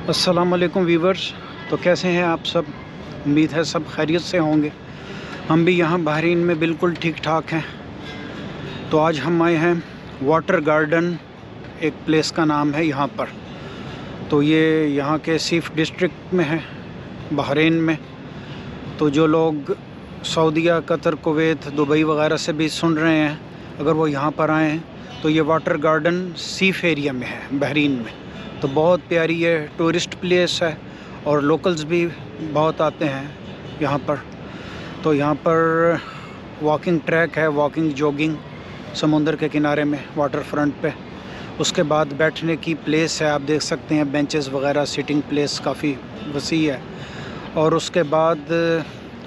अस्सलाम वालेकुम वीवर्स। तो कैसे हैं आप सब? उम्मीद है सब खैरियत से होंगे। हम भी यहाँ बहरीन में बिल्कुल ठीक ठाक हैं। तो आज हम आए हैं वाटर गार्डन, एक प्लेस का नाम है यहाँ पर। तो ये यहाँ के सीफ डिस्ट्रिक्ट में है, बहरीन में। तो जो लोग सऊदीया, कतर, कुवैत, दुबई वगैरह से भी सुन रहे हैं, अगर वो यहाँ पर आए हैं तो ये वाटर गार्डन सीफ एरिया में है, बहरीन में। तो बहुत प्यारी ये टूरिस्ट प्लेस है और लोकल्स भी बहुत आते हैं यहाँ पर। तो यहाँ पर वॉकिंग ट्रैक है, वॉकिंग जॉगिंग समुंदर के किनारे में, वाटर फ्रंट पे। उसके बाद बैठने की प्लेस है, आप देख सकते हैं बेंचेस वगैरह, सिटिंग प्लेस काफ़ी वसी है। और उसके बाद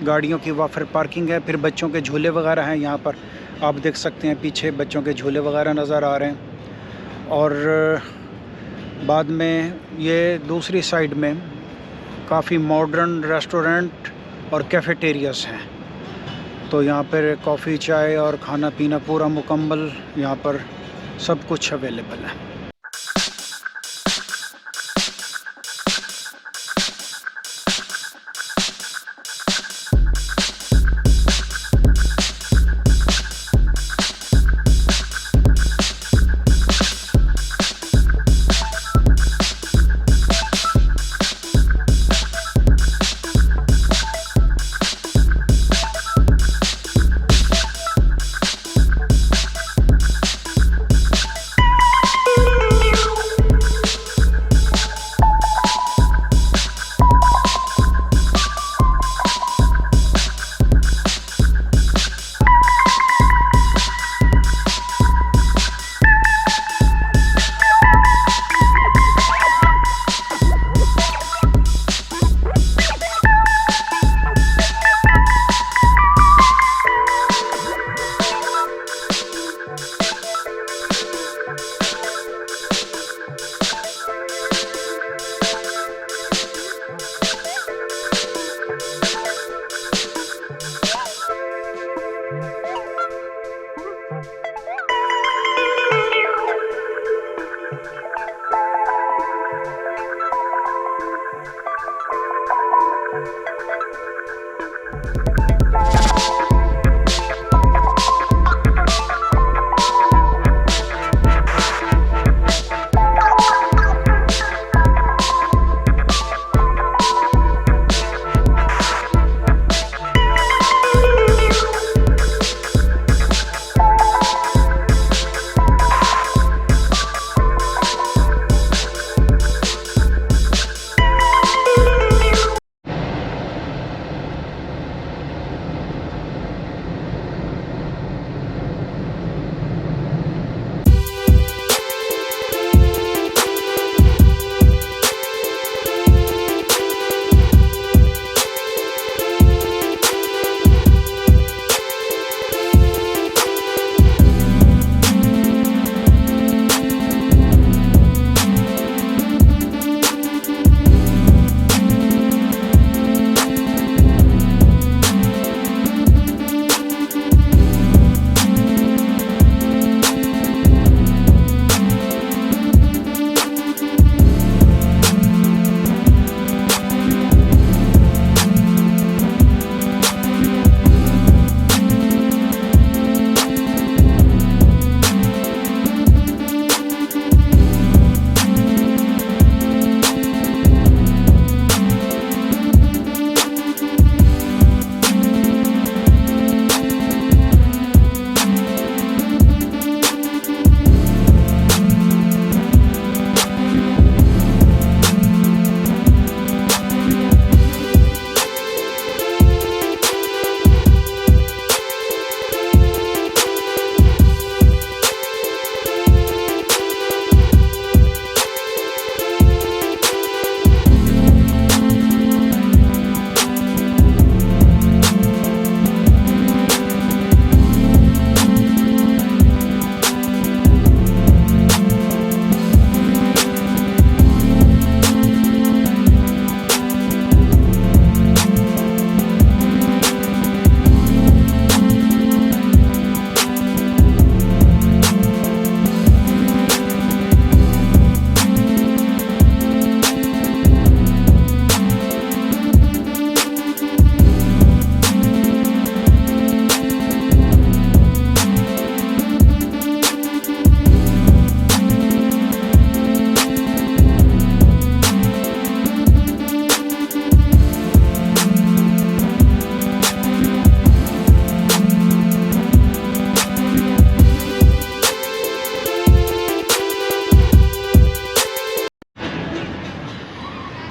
गाड़ियों की वहाँ फिर पार्किंग है। फिर बच्चों के झूले वगैरह हैं यहाँ पर, आप देख सकते हैं पीछे बच्चों के झूले वगैरह नज़र आ रहे हैं। और बाद में ये दूसरी साइड में काफ़ी मॉडर्न रेस्टोरेंट और कैफ़ेटेरियास हैं। तो यहाँ पर कॉफ़ी, चाय और खाना पीना पूरा मुकम्मल यहाँ पर सब कुछ अवेलेबल है।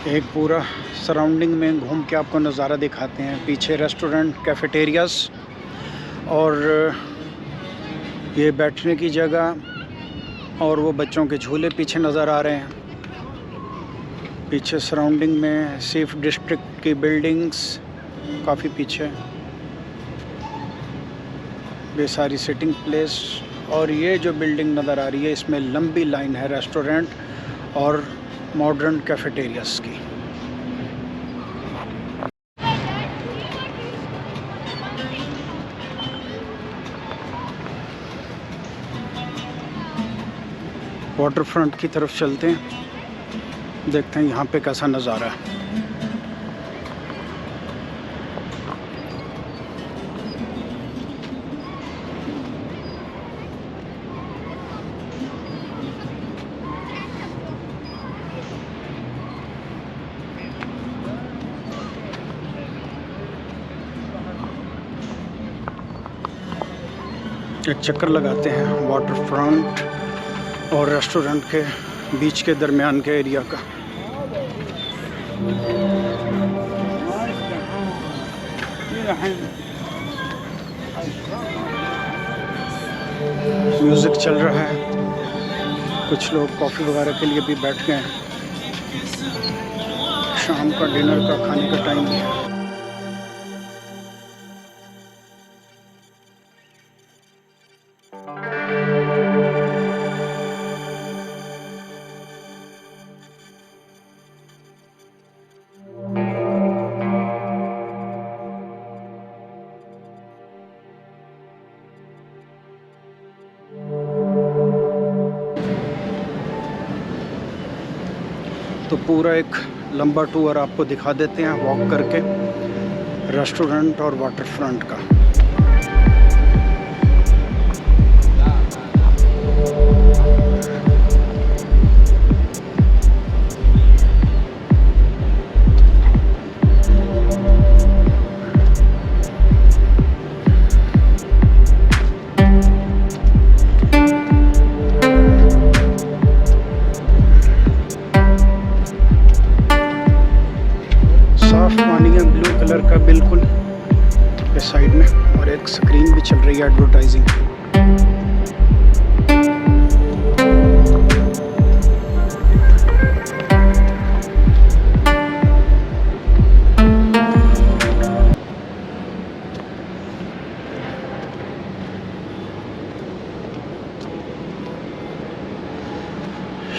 एक पूरा सराउंडिंग में घूम के आपको नज़ारा दिखाते हैं। पीछे रेस्टोरेंट, कैफेटेरियाज और ये बैठने की जगह और वो बच्चों के झूले पीछे नज़र आ रहे हैं। पीछे सराउंडिंग में सेफ डिस्ट्रिक्ट की बिल्डिंग्स काफ़ी पीछे, ये सारी सिटिंग प्लेस। और ये जो बिल्डिंग नज़र आ रही है इसमें लंबी लाइन है रेस्टोरेंट और मॉडर्न कैफेटेरियाज की। वाटर फ्रंट की तरफ चलते हैं, देखते हैं यहाँ पे कैसा नज़ारा है। एक चक्कर लगाते हैं वाटर फ्रंट और रेस्टोरेंट के बीच के दरमियान के एरिया का। म्यूज़िक चल रहा है, कुछ लोग कॉफ़ी वगैरह के लिए भी बैठ गए हैं। शाम का डिनर का खाने का टाइम है। तो पूरा एक लंबा टूर आपको दिखा देते हैं वॉक करके रेस्टोरेंट और वाटर फ्रंट का। पानी है ब्लू कलर का बिल्कुल इस साइड में, और एक स्क्रीन भी चल रही है एडवर्टाइजिंग।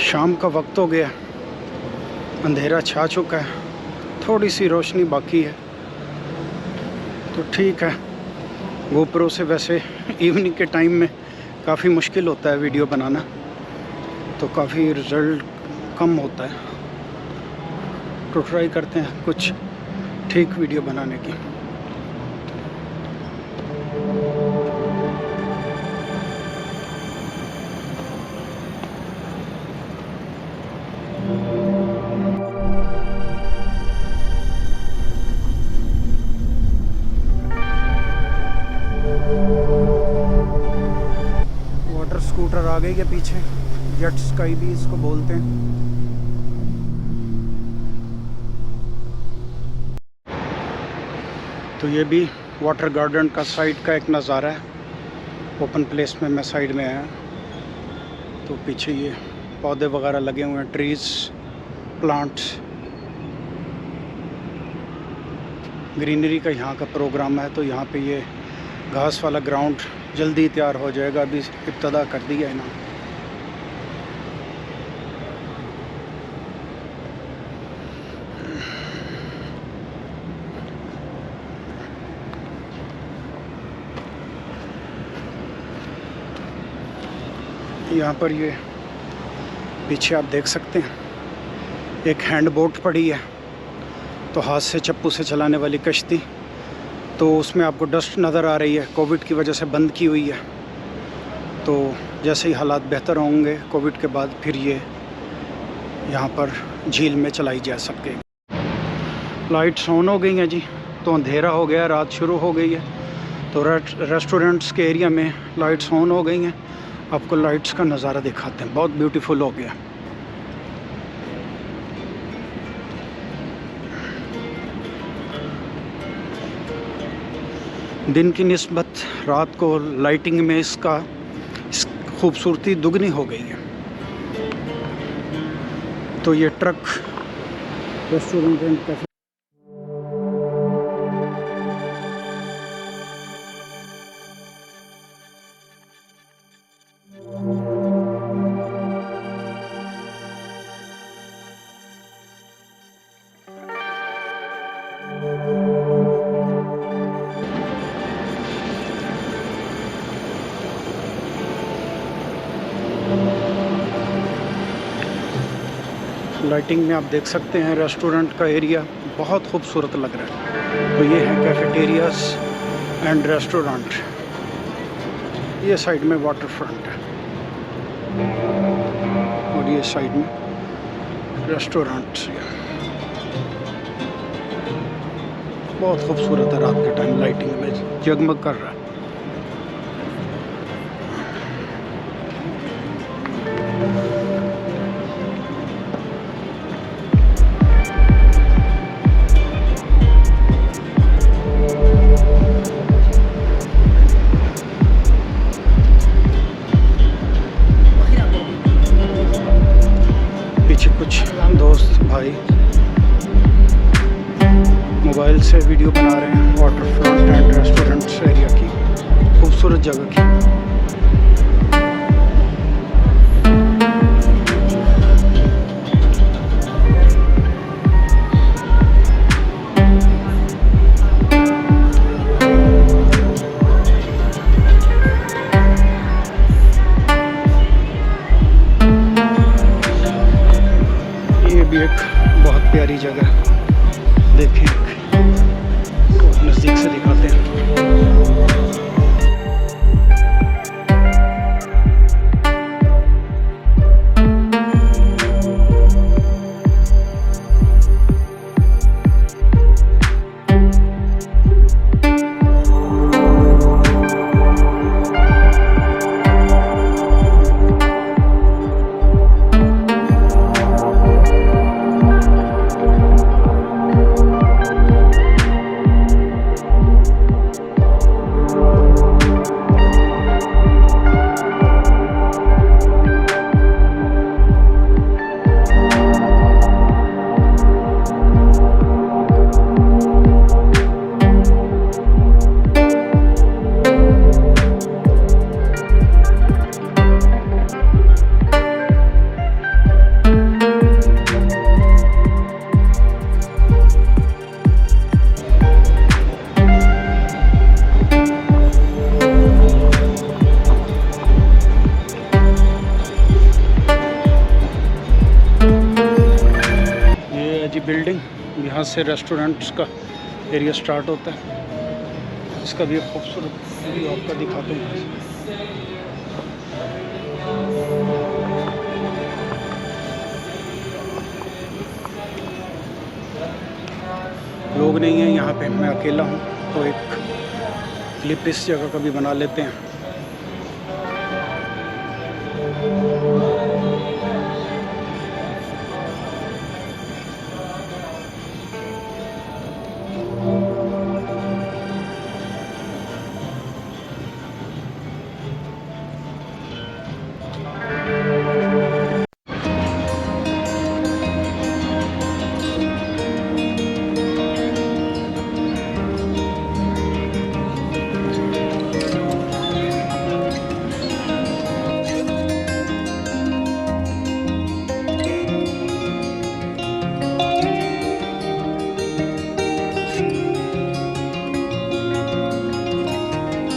शाम का वक्त हो गया, अंधेरा छा चुका है, थोड़ी सी रोशनी बाकी है। तो ठीक है, गोप्रो से वैसे इवनिंग के टाइम में काफ़ी मुश्किल होता है वीडियो बनाना, तो काफ़ी रिज़ल्ट कम होता है। तो ट्राई करते हैं कुछ ठीक वीडियो बनाने की। स्कूटर आ गई है पीछे, जेट स्काई भी इसको बोलते हैं। तो ये भी वाटर गार्डन का साइड का एक नज़ारा है। ओपन प्लेस में मैं साइड में आया, तो पीछे ये पौधे वगैरह लगे हुए हैं, ट्रीज, प्लांट्स, ग्रीनरी का यहाँ का प्रोग्राम है। तो यहाँ पे ये घास वाला ग्राउंड जल्दी तैयार हो जाएगा, अभी इब्तदा कर दिया है ना। यहाँ पर ये पीछे आप देख सकते हैं एक हैंड बोट पड़ी है, तो हाथ से चप्पू से चलाने वाली कश्ती। तो उसमें आपको डस्ट नज़र आ रही है, कोविड की वजह से बंद की हुई है। तो जैसे ही हालात बेहतर होंगे कोविड के बाद, फिर ये यहाँ पर झील में चलाई जा सकेगी। लाइट्स ऑन हो गई हैं जी, तो अंधेरा हो गया, रात शुरू हो गई है। तो रेस्टोरेंट्स के एरिया में लाइट्स ऑन हो गई हैं। आपको लाइट्स का नज़ारा दिखाते हैं, बहुत ब्यूटीफुल हो गया। दिन की निस्बत रात को लाइटिंग में इस खूबसूरती दुगनी हो गई है। तो ये truck restaurant and cafe lighting में आप देख सकते हैं रेस्टोरेंट का एरिया बहुत खूबसूरत लग रहा है। तो ये है कैफेटेरियाज एंड रेस्टोरेंट। ये साइड में वाटर फ्रंट है और ये साइड में रेस्टोरेंट। बहुत खूबसूरत है, रात के टाइम लाइटिंग में जगमग कर रहा है। कुछ दोस्त भाई मोबाइल से वीडियो बना रहे हैं water front end restaurants area की, खूबसूरत जगह की। भी एक बहुत प्यारी जगह, देखें तो नज़दीक से दिखाते हैं। बिल्डिंग, यहाँ से रेस्टोरेंट्स का एरिया स्टार्ट होता है। इसका भी एक खूबसूरत व्यू आपका दिखाते हैं। लोग नहीं हैं यहाँ पे, मैं अकेला हूँ, तो एक क्लिप इस जगह का भी बना लेते हैं।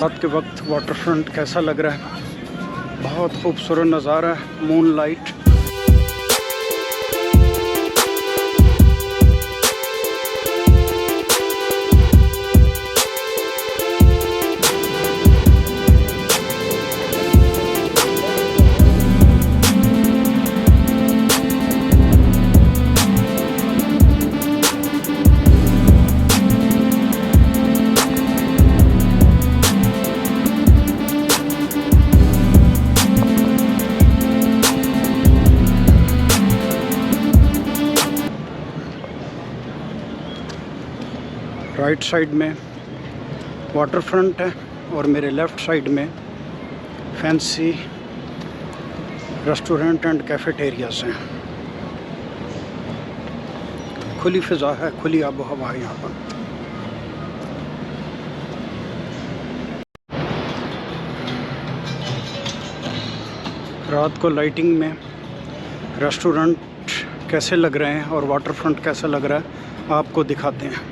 रात के वक्त वाटर फ्रंट कैसा लग रहा है, बहुत खूबसूरत नज़ारा है, मून लाइट। राइट साइड में वाटर फ्रंट है और मेरे लेफ़्ट साइड में फैंसी रेस्टोरेंट एंड कैफेटेरियाज हैं। खुली फ़िज़ा है, खुली आबो हवा है यहाँ पर। रात को लाइटिंग में रेस्टोरेंट कैसे लग रहे हैं और वाटर फ्रंट कैसा लग रहा है आपको दिखाते हैं।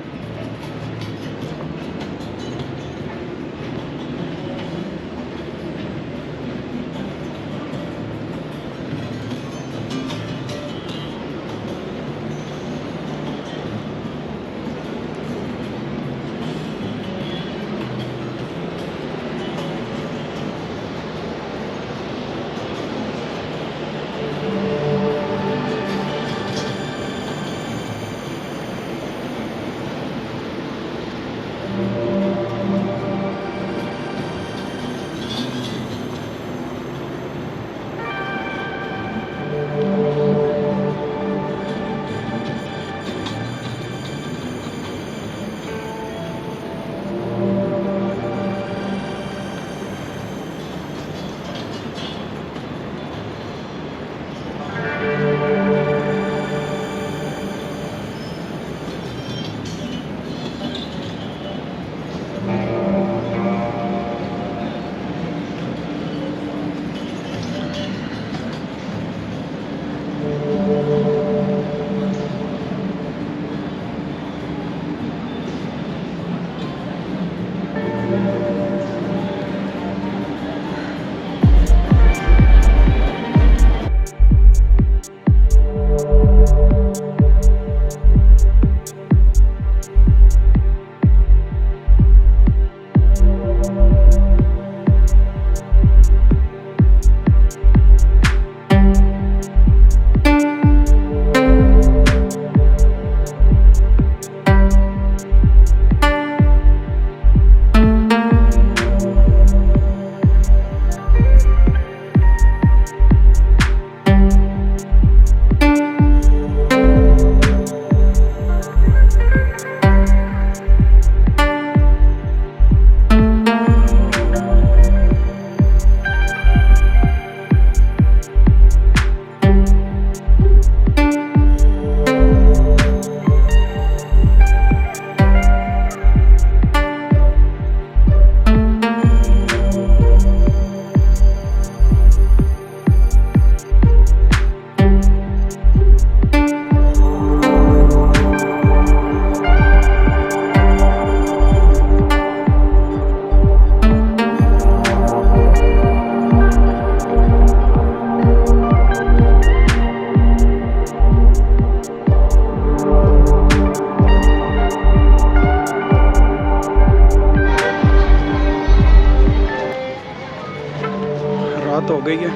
रात हो गई है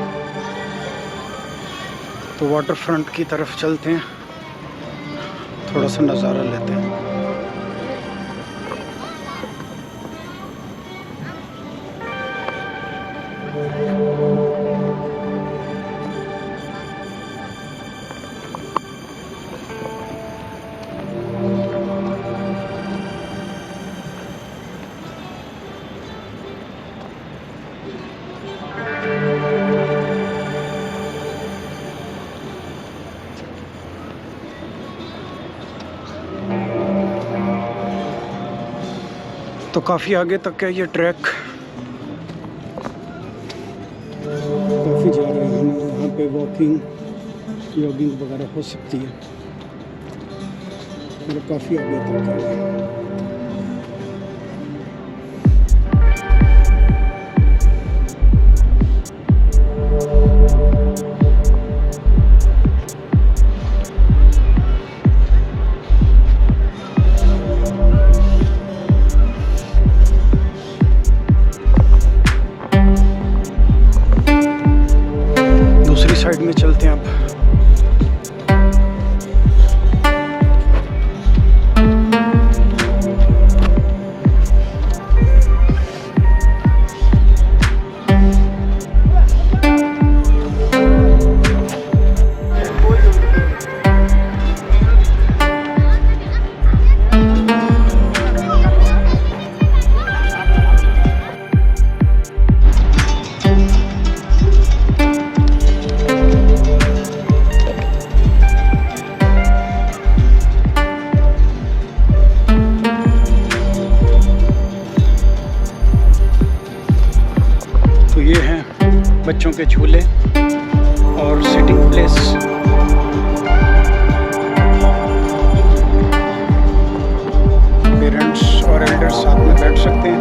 तो वाटर फ्रंट की तरफ चलते हैं, थोड़ा सा नज़ारा लेते हैं। तो काफ़ी आगे तक है ये ट्रैक, काफ़ी जा रहे हैं। यहाँ पे वॉकिंग जॉगिंग वगैरह हो सकती है, मतलब काफ़ी आगे तक है। साइड में चलते हैं अब। बच्चों के झूले और सिटिंग प्लेस। पेरेंट्स और एल्डर्स साथ में बैठ सकते हैं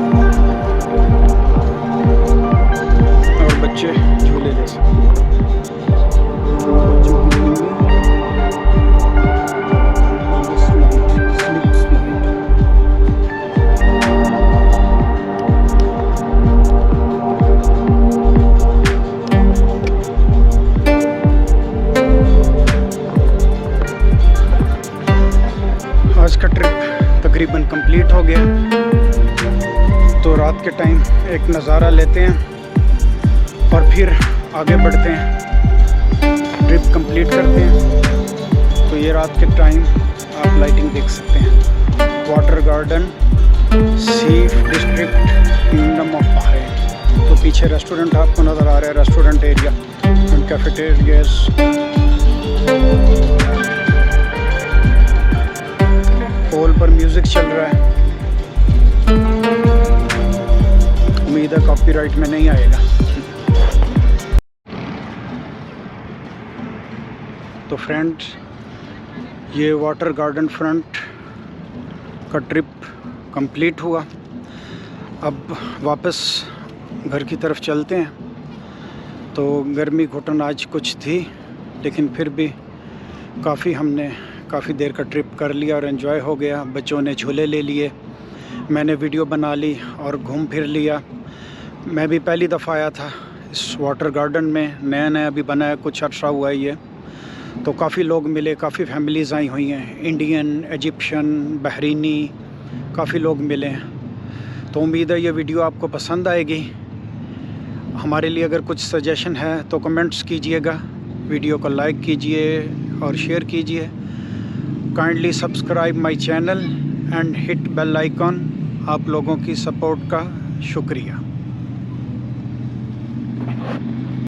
और बच्चे झूले ले सकते हैं। आज का ट्रिप तकरीबन कंप्लीट हो गया, तो रात के टाइम एक नज़ारा लेते हैं और फिर आगे बढ़ते हैं, ट्रिप कंप्लीट करते हैं। तो ये रात के टाइम आप लाइटिंग देख सकते हैं। Water garden, Seef district, kingdom of Bahrain. तो पीछे रेस्टोरेंट आपको नज़र आ रहा है, restaurant area and cafeterias. Pole पर म्यूज़िक चल रहा है, उम्मीद है कॉपीराइट में नहीं आएगा। तो फ्रेंड्स, ये वाटर गार्डन फ्रंट का ट्रिप कंप्लीट हुआ। अब वापस घर की तरफ चलते हैं। तो गर्मी घुटन आज कुछ थी, लेकिन फिर भी काफ़ी देर का ट्रिप कर लिया और एंजॉय हो गया। बच्चों ने झूले ले लिए, मैंने वीडियो बना ली और घूम फिर लिया। मैं भी पहली दफ़ा आया था इस वाटर गार्डन में, नया अभी बना है, कुछ अर्सा हुआ है ये। तो काफ़ी लोग मिले, काफ़ी फैमिलीज़ आई हुई हैं, इंडियन, इजिप्शियन, बहरीनी, काफ़ी लोग मिले हैं। तो उम्मीद है ये वीडियो आपको पसंद आएगी। हमारे लिए अगर कुछ सजेशन है तो कमेंट्स कीजिएगा, वीडियो को लाइक कीजिए और शेयर कीजिए। Kindly subscribe my channel and hit bell icon. आप लोगों की सपोर्ट का शुक्रिया।